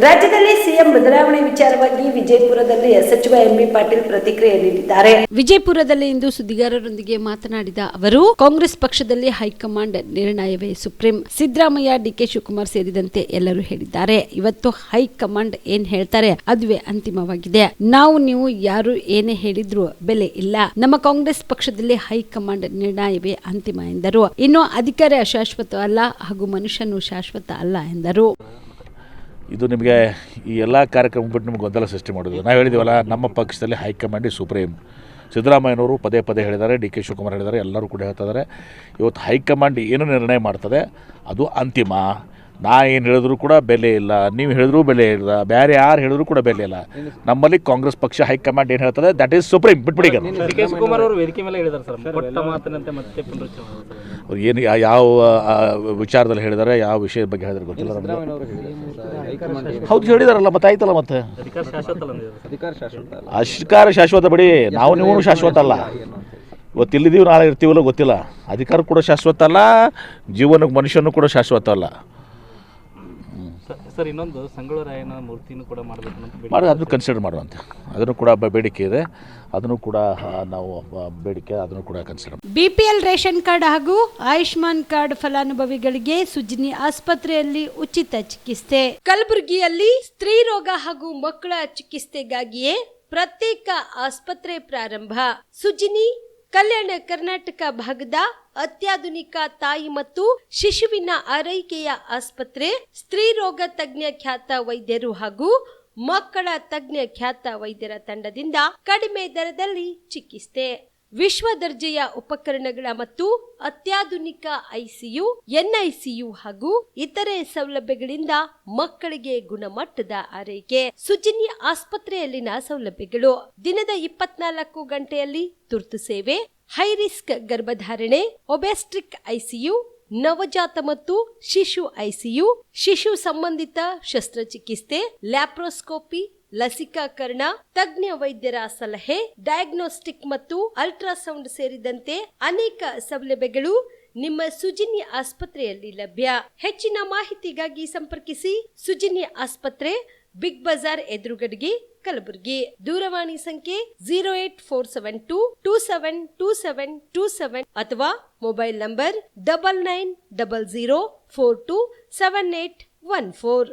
ರಾಜ್ಯದಲ್ಲಿ ಸಿಎಂ ಬದಲಾವಣೆ ವಿಚಾರವಾಗಿ ವಿಜಯಪುರದಲ್ಲಿ ಸಚಿವ ಎಂಬಿ ಪಾಟೀಲ್ ಪ್ರತಿಕ್ರಿಯೆ ನೀಡಿದ್ದಾರೆ. ವಿಜಯಪುರದಲ್ಲಿ ಇಂದು ಸುದ್ದಿಗಾರರೊಂದಿಗೆ ಮಾತನಾಡಿದ ಅವರು, ಕಾಂಗ್ರೆಸ್ ಪಕ್ಷದಲ್ಲಿ ಹೈಕಮಾಂಡ್ ನಿರ್ಣಯವೇ ಸುಪ್ರೀಂ. ಸಿದ್ದರಾಮಯ್ಯ, ಡಿಕೆ ಶಿವಕುಮಾರ್ ಸೇರಿದಂತೆ ಎಲ್ಲರೂ ಹೇಳಿದ್ದಾರೆ. ಇವತ್ತು ಹೈಕಮಾಂಡ್ ಏನ್ ಹೇಳ್ತಾರೆ ಅದುವೇ ಅಂತಿಮವಾಗಿದೆ. ನೀವು ಯಾರು ಏನೇ ಹೇಳಿದ್ರು ಬೆಲೆ ಇಲ್ಲ. ನಮ್ಮ ಕಾಂಗ್ರೆಸ್ ಪಕ್ಷದಲ್ಲಿ ಹೈಕಮಾಂಡ್ ನಿರ್ಣಯವೇ ಅಂತಿಮ ಎಂದರು. ಇನ್ನು ಅಧಿಕಾರ ಶಾಶ್ವತ ಅಲ್ಲ ಹಾಗೂ ಮನುಷ್ಯನು ಶಾಶ್ವತ ಅಲ್ಲ ಎಂದರು. ಇದು ನಿಮಗೆ ಈ ಎಲ್ಲ ಕಾರ್ಯಕ್ರಮ ಬಿಟ್ಟು ನಿಮ್ಗೆ ಗೊಂದಲ ಸೃಷ್ಟಿ ಮಾಡೋದು. ನಾವು ಹೇಳಿದ್ದೀವಲ್ಲ, ನಮ್ಮ ಪಕ್ಷದಲ್ಲಿ ಹೈಕಮಾಂಡ್ ಸುಪ್ರೀಂ. ಸಿದ್ದರಾಮಯ್ಯನವರು ಪದೇ ಪದೇ ಹೇಳಿದ್ದಾರೆ, ಡಿ ಕೆ ಶಿವಕುಮಾರ್ ಹೇಳಿದ್ದಾರೆ, ಎಲ್ಲರೂ ಕೂಡ ಹೇಳ್ತಾ ಇದ್ದಾರೆ. ಇವತ್ತು ಹೈಕಮಾಂಡ್ ಏನು ನಿರ್ಣಯ ಮಾಡ್ತದೆ ಅದು ಅಂತಿಮ. ನಾ ಏನು ಹೇಳಿದ್ರು ಕೂಡ ಬೆಲೆ ಇಲ್ಲ, ನೀವು ಹೇಳಿದ್ರು ಬೆಲೆ ಇಲ್ಲ, ಬೇರೆ ಯಾರು ಹೇಳಿದ್ರು ಕೂಡ ಬೆಲೆ ಇಲ್ಲ. ನಮ್ಮಲ್ಲಿ ಕಾಂಗ್ರೆಸ್ ಪಕ್ಷ ಹೈಕಮಾಂಡ್ ಏನು ಹೇಳ್ತದೆ ದಟ್ ಈಸ್ ಸುಪ್ರೀಂ. ಬಿಟ್ಬಿಡಿ. ಡಿ ಕೆ ಶಿವಕುಮಾರ್ ಅವರು ವೇದಿಕೆ ಮೇಲೆ ಹೇಳಿದ್ದಾರೆ ಸರ್, ಕೊಟ್ಟ ಮಾತಿನಂತೆ ಮತ್ತೆ ಪುನರುಚ್ಚಾರ. ಅವ್ರು ಏನು ಯಾವ ವಿಚಾರದಲ್ಲಿ ಹೇಳಿದ್ದಾರೆ, ಯಾವ ವಿಷಯದ ಬಗ್ಗೆ ಹೇಳಿದ್ರೆ ಗೊತ್ತಿಲ್ಲ ನಮಗೆ. ಹೌದು ಹೇಳಿದಾರಲ್ಲ, ಮತ್ತೆ ಆಯ್ತಲ್ಲ. ಮತ್ತೆ ಅಧಿಕಾರ ಶಾಶ್ವತ ಬಿಡಿ, ನೀವು ಶಾಶ್ವತ ಅಲ್ಲ. ಇವತ್ತು ಇಲ್ಲಿದ್ದೀವಿ, ನಾಳೆ ಇರ್ತೀವಲ್ಲ ಗೊತ್ತಿಲ್ಲ. ಅಧಿಕಾರ ಕೂಡ ಶಾಶ್ವತ ಅಲ್ಲ, ಜೀವನಕ್ಕೆ ಮನುಷ್ಯನೂ ಕೂಡ ಶಾಶ್ವತ ಅಲ್ಲ. ಸರ್, ಇನ್ನೊಂದು ಸಂಗೊಳ್ಳಿರಾಯನ ಮೂರ್ತಿನೂ ಕೂಡ ಮಾಡಬೇಕು, ಅದನ್ನು ಕನ್ಸಿಡರ್ ಮಾಡುವಂತೆ, ಅದನ್ನು ಕೂಡ ಬೇಡಿಕೆ ಇದೆ. ಅದನ್ನು ಕೂಡ ನಾವು ಬೇಡಿಕೆ, ಅದನ್ನು ಕೂಡ ಕನ್ಸಿಡರ್. ಬಿಪಿಎಲ್ ರೇಷನ್ ಕಾರ್ಡ್ ಹಾಗೂ ಆಯುಷ್ಮಾನ್ ಕಾರ್ಡ್ ಫಲಾನುಭವಿಗಳಿಗೆ ಸುಜಿನಿ ಆಸ್ಪತ್ರೆಯಲ್ಲಿ ಉಚಿತ ಚಿಕಿತ್ಸೆ. ಕಲಬುರಗಿಯಲ್ಲಿ ಸ್ತ್ರೀ ರೋಗ ಹಾಗೂ ಮಕ್ಕಳ ಚಿಕಿತ್ಸೆಗಾಗಿಯೇ ಪ್ರತ್ಯೇಕ ಆಸ್ಪತ್ರೆ ಪ್ರಾರಂಭ. ಸುಜಿನಿ ಕಲ್ಯಾಣ ಕರ್ನಾಟಕ ಭಾಗದ ಅತ್ಯಾಧುನಿಕ ತಾಯಿ ಮತ್ತು ಶಿಶುವಿನ ಆರೈಕೆಯ ಆಸ್ಪತ್ರೆ. ಸ್ತ್ರೀ ರೋಗ ತಜ್ಞ ಖ್ಯಾತ ವೈದ್ಯರು ಹಾಗೂ ಮಕ್ಕಳ ತಜ್ಞ ಖ್ಯಾತ ವೈದ್ಯರ ತಂಡದಿಂದ ಕಡಿಮೆ ದರದಲ್ಲಿ ಚಿಕಿತ್ಸೆ. ವಿಶ್ವ ದರ್ಜೆಯ ಉಪಕರಣಗಳ ಮತ್ತು ಅತ್ಯಾಧುನಿಕ ಐಸಿಯು, ಎನ್ಐಸಿಯು ಹಾಗೂ ಇತರೆ ಸೌಲಭ್ಯಗಳಿಂದ ಮಕ್ಕಳಿಗೆ ಗುಣಮಟ್ಟದ ಆರೈಕೆ. ಸುಜಿನಿ ಆಸ್ಪತ್ರೆಯಲ್ಲಿನ ಸೌಲಭ್ಯಗಳು: ದಿನದ 24 ಗಂಟೆಯಲ್ಲಿ ತುರ್ತು ಸೇವೆ, ಹೈ ರಿಸ್ಕ್ ಗರ್ಭಧಾರಣೆ, ಒಬೆಸ್ಟ್ರಿಕ್ ಐಸಿಯು, ನವಜಾತ ಮತ್ತು ಶಿಶು ಐಸಿಯು, ಶಿಶು ಸಂಬಂಧಿತ ಶಸ್ತ್ರಚಿಕಿತ್ಸೆ, ಲ್ಯಾಪ್ರೋಸ್ಕೋಪಿ, ಲಸಿಕಾಕರಣ, ತಜ್ಞ ವೈದ್ಯರ ಸಲಹೆ, ಡಯಾಗ್ನೋಸ್ಟಿಕ್ ಮತ್ತು ಅಲ್ಟ್ರಾಸೌಂಡ್ ಸೇರಿದಂತೆ ಅನೇಕ ಸೌಲಭ್ಯಗಳು ನಿಮ್ಮ ಸುಜಿನಿ ಆಸ್ಪತ್ರೆಯಲ್ಲಿ ಲಭ್ಯ. ಹೆಚ್ಚಿನ ಮಾಹಿತಿಗಾಗಿ ಸಂಪರ್ಕಿಸಿ ಸುಜಿನಿ ಆಸ್ಪತ್ರೆ, ಬಿಗ್ ಬಜಾರ್ ಎದುರುಗಡೆಗೆ, ಕಲಬುರಗಿ. ದೂರವಾಣಿ ಸಂಖ್ಯೆ 08472 272727 ಅಥವಾ ಮೊಬೈಲ್ ನಂಬರ್ 9900427814.